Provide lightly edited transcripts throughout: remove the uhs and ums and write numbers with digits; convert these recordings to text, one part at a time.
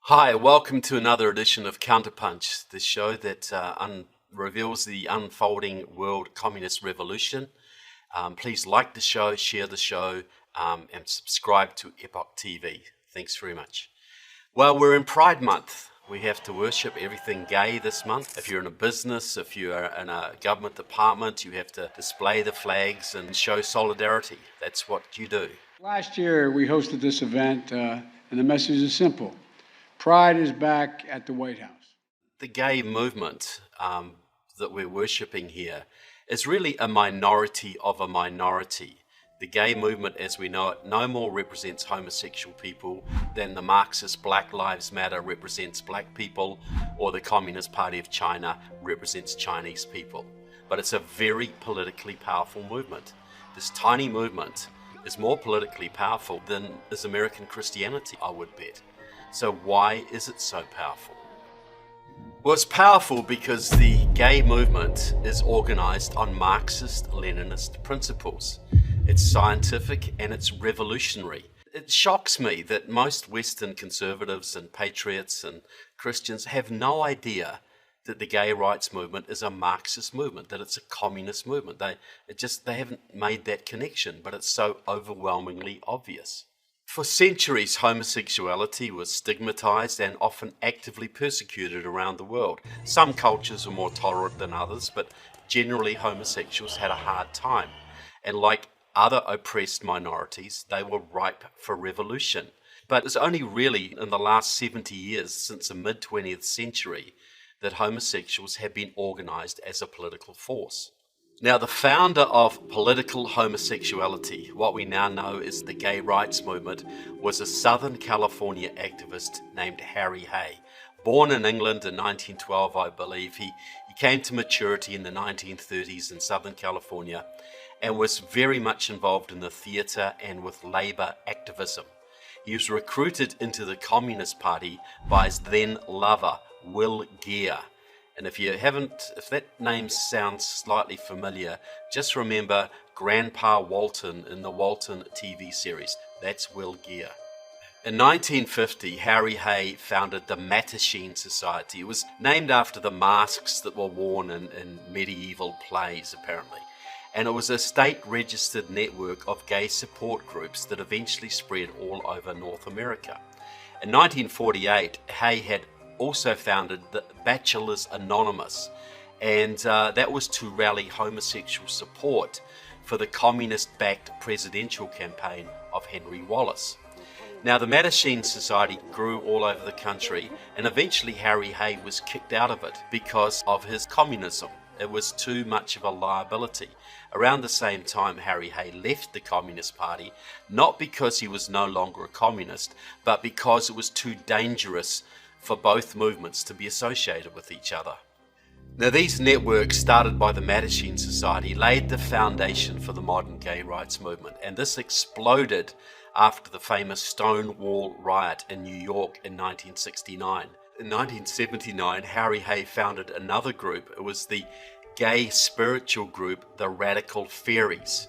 Hi, welcome to another edition of Counterpunch, the show that reveals the unfolding world communist revolution. Please like the show, share the show, and subscribe to epochtv. Thanks very much. Well, we're in Pride Month. We have to worship everything gay this month. If you're in a business, if you're in a government department, you have to display the flags and show solidarity. That's what you do. Last year, we hosted this event, and the message is simple. Pride is back at the White House. The gay movement that we're worshipping here is really a minority of a minority. The gay movement, as we know it, no more represents homosexual people than the Marxist Black Lives Matter represents black people, or the Communist Party of China represents Chinese people. But it's a very politically powerful movement. This tiny movement is more politically powerful than is American Christianity, I would bet. So why is it so powerful? Well, it's powerful because the gay movement is organized on Marxist-Leninist principles. It's scientific and it's revolutionary. It shocks me that most Western conservatives and patriots and Christians have no idea that the gay rights movement is a Marxist movement, that it's a communist movement. They haven't made that connection, but it's so overwhelmingly obvious. For centuries, homosexuality was stigmatized and often actively persecuted around the world. Some cultures were more tolerant than others, but generally homosexuals had a hard time. And like other oppressed minorities, they were ripe for revolution. But it's only really in the last 70 years, since the mid-20th century, that homosexuals have been organized as a political force. Now, the founder of political homosexuality, what we now know as the gay rights movement, was a Southern California activist named Harry Hay. Born in England in 1912, I believe, he came to maturity in the 1930s in Southern California and was very much involved in the theatre and with labor activism. He was recruited into the Communist Party by his then lover, Will Geer. And if that name sounds slightly familiar, just remember Grandpa Walton in the Walton TV series. That's Will Geer. In 1950, Harry Hay founded the Mattachine Society. It was named after the masks that were worn in medieval plays, apparently. And it was a state-registered network of gay support groups that eventually spread all over North America. In 1948, Hay had also founded the Bachelors Anonymous, and that was to rally homosexual support for the communist-backed presidential campaign of Henry Wallace. Now, the Mattachine Society grew all over the country, and eventually Harry Hay was kicked out of it because of his communism. It was too much of a liability. Around the same time, Harry Hay left the Communist Party, not because he was no longer a communist, but because it was too dangerous for both movements to be associated with each other. Now, these networks, started by the Mattachine Society, laid the foundation for the modern gay rights movement, and this exploded after the famous Stonewall riot in New York in 1969. In 1979, Harry Hay founded another group. It was the gay spiritual group, the Radical Fairies.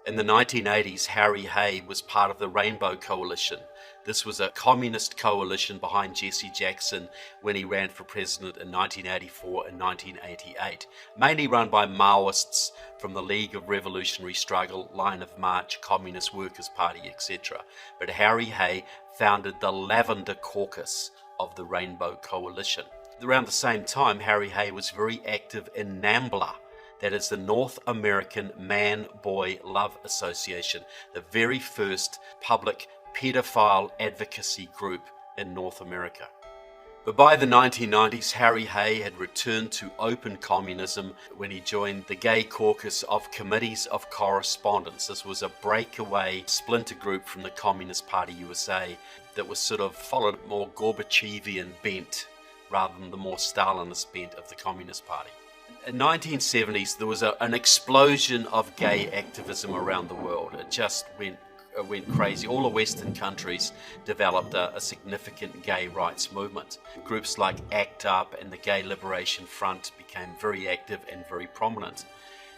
In the 1980s, Harry Hay was part of the Rainbow Coalition. This was a communist coalition behind Jesse Jackson when he ran for president in 1984 and 1988, mainly run by Maoists from the League of Revolutionary Struggle, Line of March, Communist Workers' Party, etc. But Harry Hay founded the Lavender Caucus of the Rainbow Coalition. Around the same time, Harry Hay was very active in NAMBLA. That is the North American Man-Boy Love Association, the very first public pedophile advocacy group in North America. But by the 1990s, Harry Hay had returned to open communism when he joined the Gay Caucus of Committees of Correspondence. This was a breakaway splinter group from the Communist Party USA that was sort of followed more Gorbachevian bent rather than the more Stalinist bent of the Communist Party. In the 1970s, there was an explosion of gay activism around the world. It just went crazy. All the Western countries developed a significant gay rights movement. Groups like ACT UP and the Gay Liberation Front became very active and very prominent.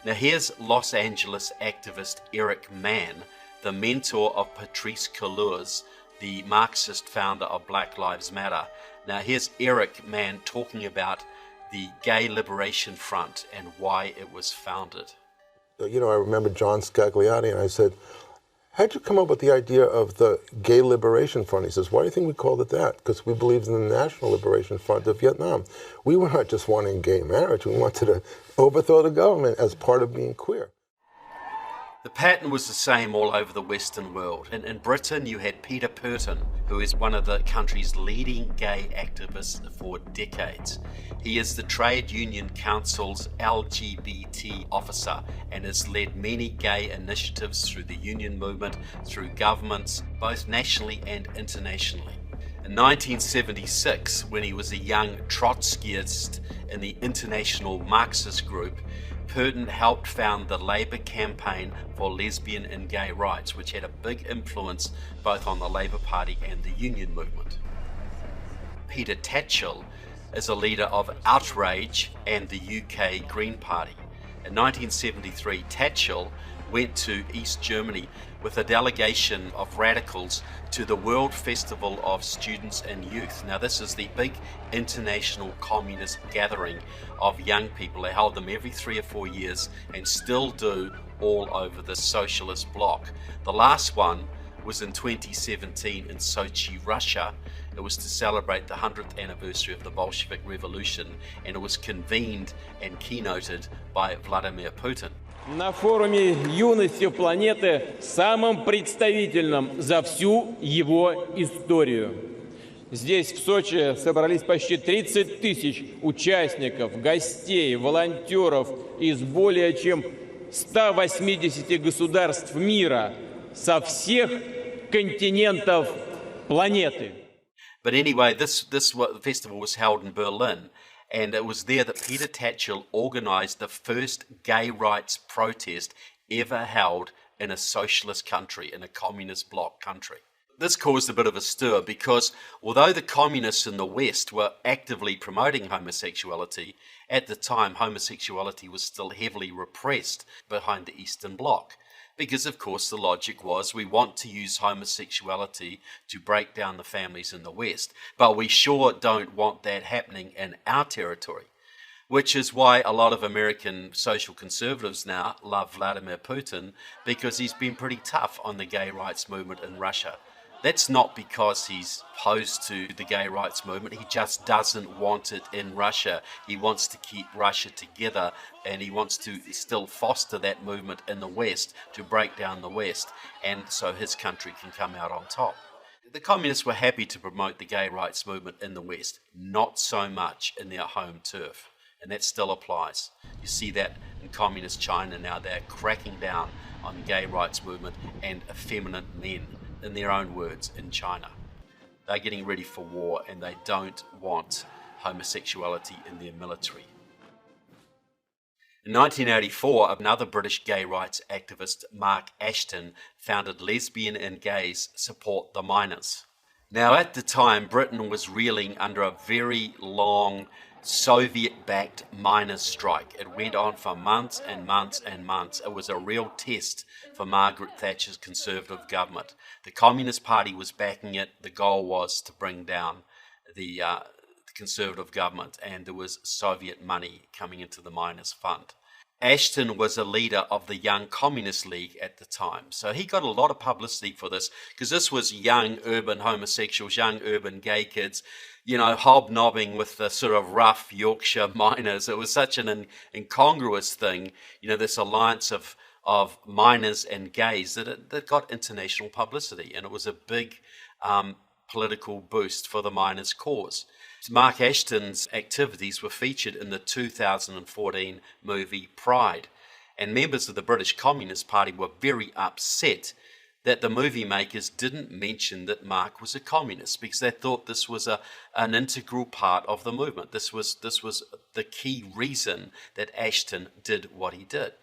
Now here's Los Angeles activist Eric Mann, the mentor of Patrisse Cullors, the Marxist founder of Black Lives Matter. Now here's Eric Mann talking about the Gay Liberation Front and why it was founded. You know, I remember John Scagliotti, and I said, how'd you come up with the idea of the Gay Liberation Front? He says, why do you think we called it that? Because we believed in the National Liberation Front of Vietnam. We were not just wanting gay marriage, we wanted to overthrow the government as part of being queer. The pattern was the same all over the Western world. In Britain, you had Peter Purtin, who is one of the country's leading gay activists for decades. He is the Trade Union Council's LGBT officer and has led many gay initiatives through the union movement, through governments, both nationally and internationally. In 1976, when he was a young Trotskyist in the International Marxist Group, Purtin helped found the Labour Campaign for Lesbian and Gay Rights, which had a big influence both on the Labour Party and the union movement. Peter Tatchell is a leader of Outrage and the UK Green Party. In 1973, Tatchell went to East Germany with a delegation of radicals to the World Festival of Students and Youth. Now this is the big international communist gathering of young people. They hold them every 3 or 4 years and still do all over the socialist bloc. The last one was in 2017 in Sochi, Russia. It was to celebrate the 100th anniversary of the Bolshevik Revolution, and it was convened and keynoted by Vladimir Putin. На форуме юности планеты, самым представительным за всю его историю. Здесь, в Сочи, собрались почти 30 тысяч участников, гостей, волонтеров из более чем 180 государств мира со всех континентов планеты. But anyway, this festival was held in Berlin, and it was there that Peter Tatchell organised the first gay rights protest ever held in a socialist country, in a communist bloc country. This caused a bit of a stir because although the communists in the West were actively promoting homosexuality, at the time homosexuality was still heavily repressed behind the Eastern Bloc. Because of course the logic was we want to use homosexuality to break down the families in the West, but we sure don't want that happening in our territory. Which is why a lot of American social conservatives now love Vladimir Putin, because he's been pretty tough on the gay rights movement in Russia. That's not because he's opposed to the gay rights movement. He just doesn't want it in Russia. He wants to keep Russia together, and he wants to still foster that movement in the West to break down the West, and so his country can come out on top. The communists were happy to promote the gay rights movement in the West, not so much in their home turf, and that still applies. You see that in communist China now. They're cracking down on the gay rights movement and effeminate men, in their own words, in China. They're getting ready for war, and they don't want homosexuality in their military. In 1984, another British gay rights activist, Mark Ashton, founded Lesbian and Gays Support the Miners. Now, at the time, Britain was reeling under a very long Soviet-backed miners' strike. It went on for months and months and months. It was a real test for Margaret Thatcher's Conservative government. The Communist Party was backing it. The goal was to bring down the Conservative government, and there was Soviet money coming into the Miners' Fund. Ashton was a leader of the Young Communist League at the time, so he got a lot of publicity for this, because this was young urban homosexuals, young urban gay kids, you know, hobnobbing with the sort of rough Yorkshire miners. It was such an incongruous thing, you know, this alliance of miners and gays that got international publicity, and it was a big political boost for the miners' cause. Mark Ashton's activities were featured in the 2014 movie Pride, and members of the British Communist Party were very upset that the movie makers didn't mention that Mark was a communist, because they thought this was an integral part of the movement. This was the key reason that Ashton did what he did.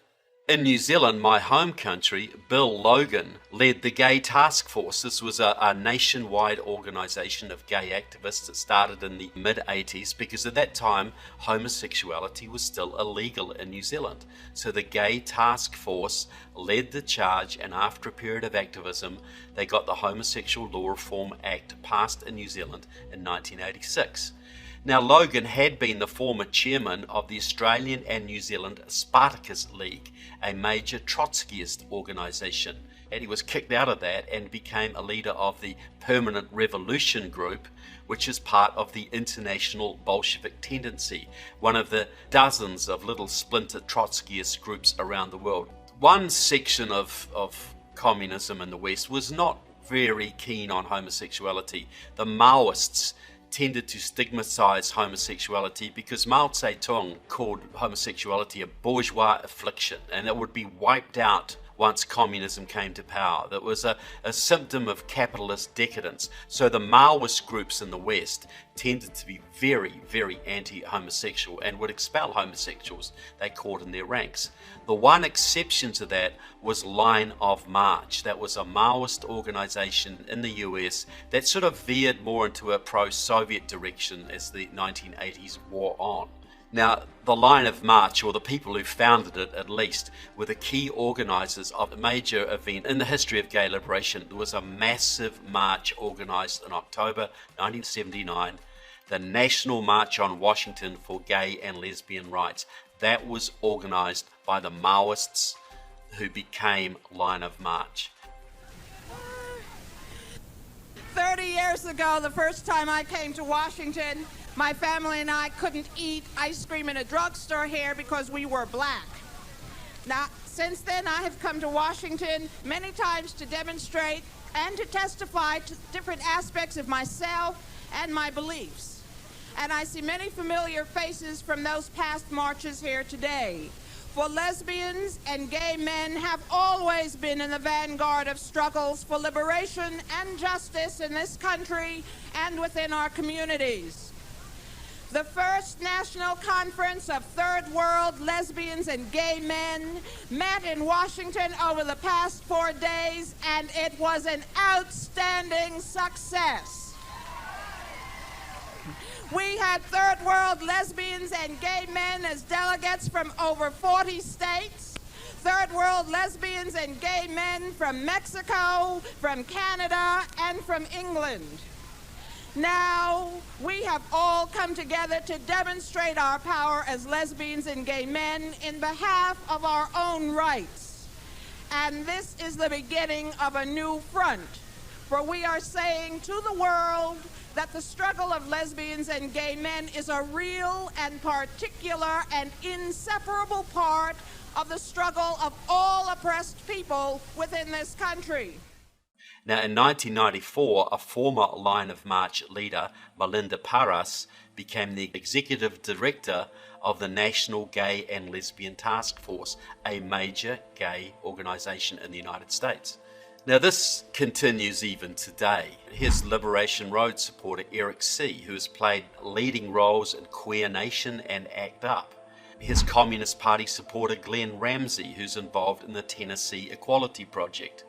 In New Zealand, my home country, Bill Logan led the Gay Task Force. This was a nationwide organisation of gay activists that started in the mid-80s because at that time homosexuality was still illegal in New Zealand. So the Gay Task Force led the charge, and after a period of activism, they got the Homosexual Law Reform Act passed in New Zealand in 1986. Now, Logan had been the former chairman of the Australian and New Zealand Spartacus League, a major Trotskyist organisation, and he was kicked out of that and became a leader of the Permanent Revolution Group, which is part of the International Bolshevik Tendency, one of the dozens of little splinter Trotskyist groups around the world. One section of communism in the West was not very keen on homosexuality. The Maoists tended to stigmatize homosexuality because Mao Zedong called homosexuality a bourgeois affliction, and it would be wiped out once communism came to power. That was a symptom of capitalist decadence. So the Maoist groups in the West tended to be very, very anti-homosexual and would expel homosexuals they caught in their ranks. The one exception to that was Line of March. That was a Maoist organization in the US that sort of veered more into a pro-Soviet direction as the 1980s wore on. Now, the Line of March, or the people who founded it at least, were the key organisers of a major event in the history of gay liberation. There was a massive march organised in October 1979, the National March on Washington for Gay and Lesbian Rights. That was organised by the Maoists who became Line of March. 30 years ago, the first time I came to Washington, my family and I couldn't eat ice cream in a drugstore here because we were black. Now, since then, I have come to Washington many times to demonstrate and to testify to different aspects of myself and my beliefs. And I see many familiar faces from those past marches here today. For lesbians and gay men have always been in the vanguard of struggles for liberation and justice in this country and within our communities. The first national conference of third world lesbians and gay men met in Washington over the past 4 days, and it was an outstanding success. We had third world lesbians and gay men as delegates from over 40 states, third world lesbians and gay men from Mexico, from Canada, and from England. Now, we have all come together to demonstrate our power as lesbians and gay men in behalf of our own rights. And this is the beginning of a new front, for we are saying to the world that the struggle of lesbians and gay men is a real and particular and inseparable part of the struggle of all oppressed people within this country. Now, in 1994, a former Line of March leader, Melinda Paras, became the executive director of the National Gay and Lesbian Task Force, a major gay organisation in the United States. Now, this continues even today. Here's Liberation Road supporter Eric C., who has played leading roles in Queer Nation and ACT UP. Here's Communist Party supporter Glenn Ramsey, who's involved in the Tennessee Equality Project.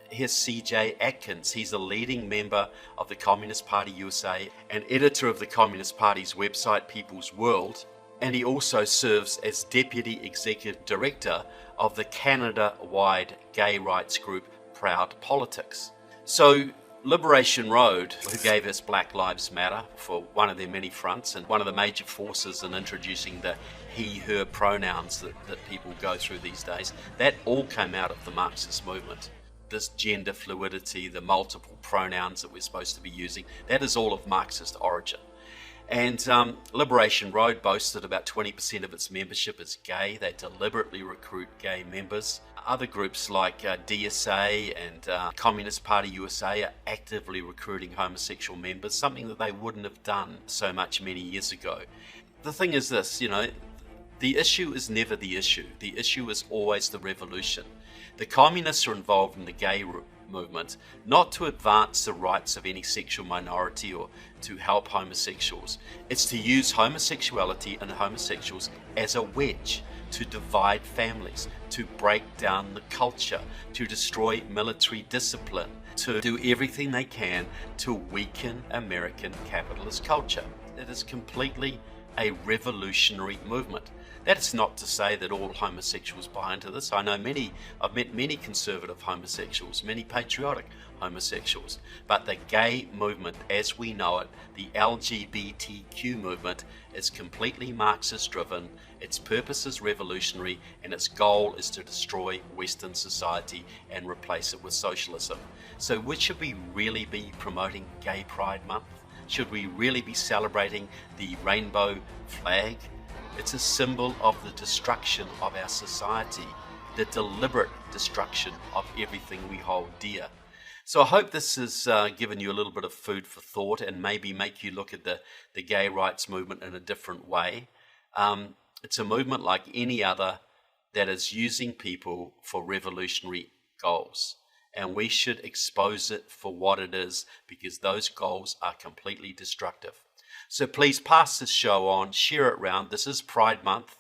Here's CJ Atkins. He's a leading member of the Communist Party USA and editor of the Communist Party's website People's World, and he also serves as Deputy Executive Director of the Canada-wide gay rights group Proud Politics. So Liberation Road, who gave us Black Lives Matter for one of their many fronts and one of the major forces in introducing the he, her pronouns that people go through these days, that all came out of the Marxist movement. This gender fluidity, the multiple pronouns that we're supposed to be using, that is all of Marxist origin. And Liberation Road boasted about 20% of its membership is gay. They deliberately recruit gay members. Other groups like DSA and Communist Party USA are actively recruiting homosexual members, something that they wouldn't have done so much many years ago. The thing is this, the issue is never the issue. The issue is always the revolution. The communists are involved in the gay movement, not to advance the rights of any sexual minority or to help homosexuals. It's to use homosexuality and homosexuals as a wedge to divide families, to break down the culture, to destroy military discipline, to do everything they can to weaken American capitalist culture. It is completely a revolutionary movement. That's not to say that all homosexuals buy into this. I've met many conservative homosexuals, many patriotic homosexuals, but the gay movement as we know it, the LGBTQ movement, is completely Marxist driven, its purpose is revolutionary, and its goal is to destroy Western society and replace it with socialism. So should we really be promoting Gay Pride Month? Should we really be celebrating the rainbow flag? It's a symbol of the destruction of our society, the deliberate destruction of everything we hold dear. So I hope this has given you a little bit of food for thought and maybe make you look at the gay rights movement in a different way. It's a movement like any other that is using people for revolutionary goals. And we should expose it for what it is, because those goals are completely destructive. So please pass this show on, share it around. This is Pride Month,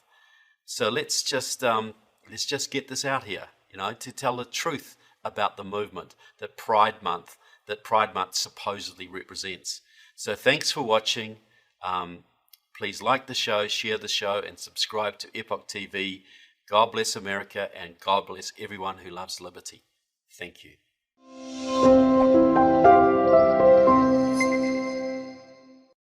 so let's just get this out here, to tell the truth about the movement that Pride Month supposedly represents. So thanks for watching. Please like the show, share the show, and subscribe to EpochTV. God bless America, and God bless everyone who loves liberty. Thank you.